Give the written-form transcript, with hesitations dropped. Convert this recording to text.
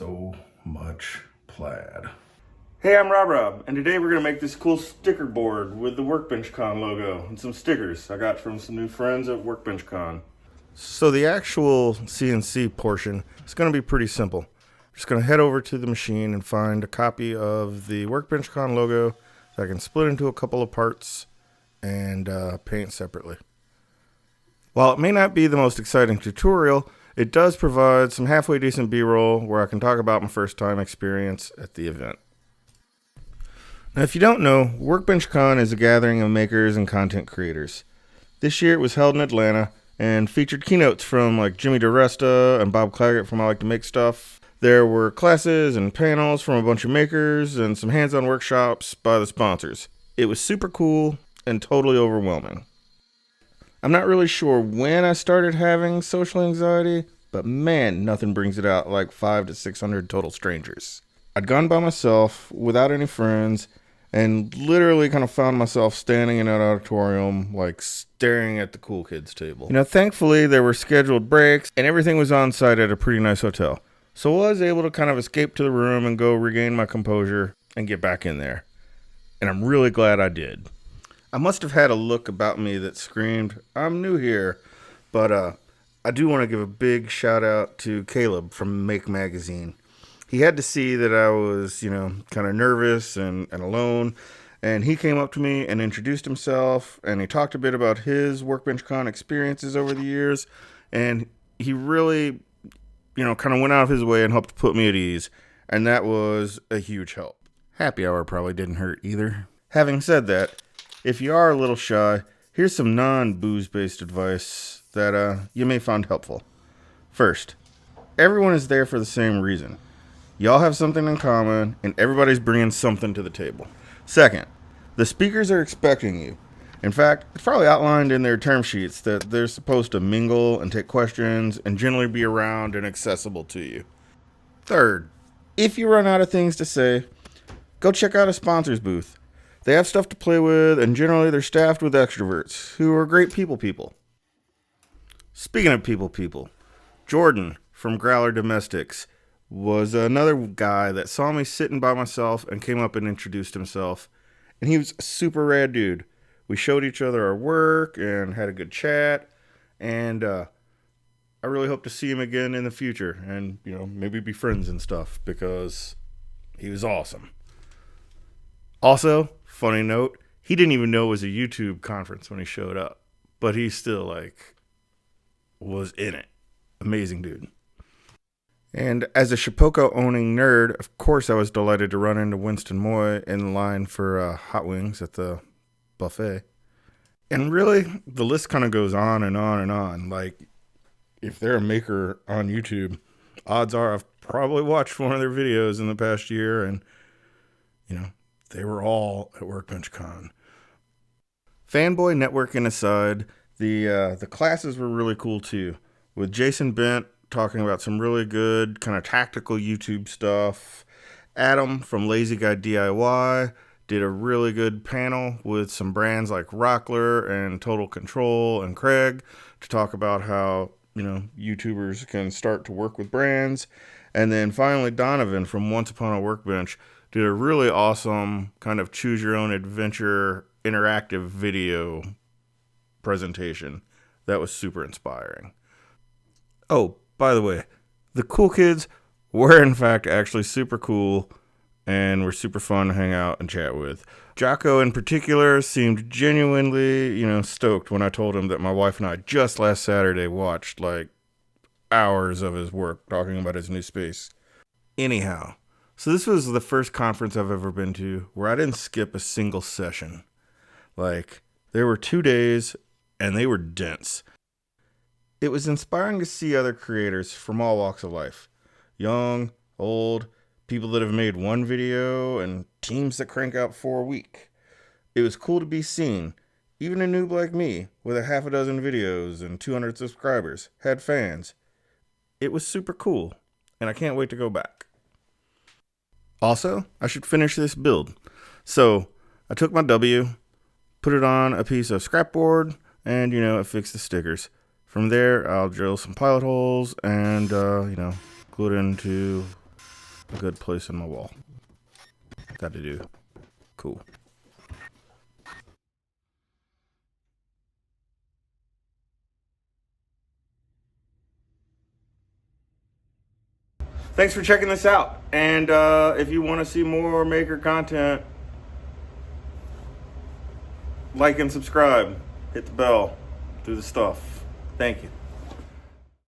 so much plaid. Hey, I'm Robrob, and today we're going to make this cool sticker board with the Workbench Con logo and some stickers I got from some new friends at Workbench Con. So the actual CNC portion is going to be pretty simple. I'm just going to head over to the machine and find a copy of the Workbench Con logo that I can split into a couple of parts and paint separately. While it may not be the most exciting tutorial, it does provide some halfway decent B-roll where I can talk about my first time experience at the event. Now, if you don't know, Workbench Con is a gathering of makers and content creators. This year it was held in Atlanta and featured keynotes from like Jimmy DiResta and Bob Claggett from I Like to Make Stuff. There were classes and panels from a bunch of makers and some hands-on workshops by the sponsors. It was super cool and totally overwhelming. I'm not really sure when I started having social anxiety, but man, nothing brings it out like 500 to 600 total strangers. I'd gone by myself without any friends and literally kind of found myself standing in that auditorium, like staring at the cool kids table. Thankfully there were scheduled breaks and everything was on site at a pretty nice hotel. So I was able to kind of escape to the room and go regain my composure and get back in there. And I'm really glad I did. I must have had a look about me that screamed, I'm new here. But I do want to give a big shout out to Caleb from Make Magazine. He had to see that I was, kind of nervous and alone. And he came up to me and introduced himself. And he talked a bit about his Workbench Con experiences over the years. And he really, kind of went out of his way and helped put me at ease. And that was a huge help. Happy hour probably didn't hurt either. Having said that, if you are a little shy, here's some non-booze-based advice that you may find helpful. First, everyone is there for the same reason. Y'all have something in common, and everybody's bringing something to the table. Second, the speakers are expecting you. In fact, it's probably outlined in their term sheets that they're supposed to mingle and take questions and generally be around and accessible to you. Third, if you run out of things to say, go check out a sponsor's booth. They have stuff to play with, and generally they're staffed with extroverts who are great people. Speaking of people, Jordan from Growler Domestics was another guy that saw me sitting by myself and came up and introduced himself. And he was a super rad dude. We showed each other our work and had a good chat. And I really hope to see him again in the future and, maybe be friends and stuff because he was awesome. Also, funny note, he didn't even know it was a YouTube conference when he showed up. But he still, was in it. Amazing dude. And as a shapeoko-owning nerd, of course I was delighted to run into Winston Moy in line for hot wings at the buffet. And really, the list kind of goes on and on and on. Like, if they're a maker on YouTube, odds are I've probably watched one of their videos in the past year, and, they were all at Workbench Con. Fanboy networking aside, the classes were really cool too, with Jason Bent talking about some really good kind of tactical YouTube stuff. Adam from Lazy Guy DIY did a really good panel with some brands like Rockler and Total Control and Craig to talk about how, YouTubers can start to work with brands. And then finally Donovan from Once Upon a Workbench did a really awesome kind of choose your own adventure interactive video presentation that was super inspiring. Oh, by the way, the cool kids were in fact actually super cool and were super fun to hang out and chat with. Jocko in particular seemed genuinely, stoked when I told him that my wife and I just last Saturday watched hours of his work talking about his new space. Anyhow, so this was the first conference I've ever been to where I didn't skip a single session. There were 2 days and they were dense. It was inspiring to see other creators from all walks of life. Young, old, people that have made one video, and teams that crank out 4 a week. It was cool to be seen. Even a noob like me, with a half a dozen videos and 200 subscribers, had fans. It was super cool, and I can't wait to go back. Also, I should finish this build. So, I took my W, put it on a piece of scrapboard, and, affixed the stickers. From there, I'll drill some pilot holes and, glue it into a good place in my wall. Got to do. Cool. Thanks for checking this out. And if you want to see more maker content, like and subscribe. Hit the bell. Do the stuff. Thank you.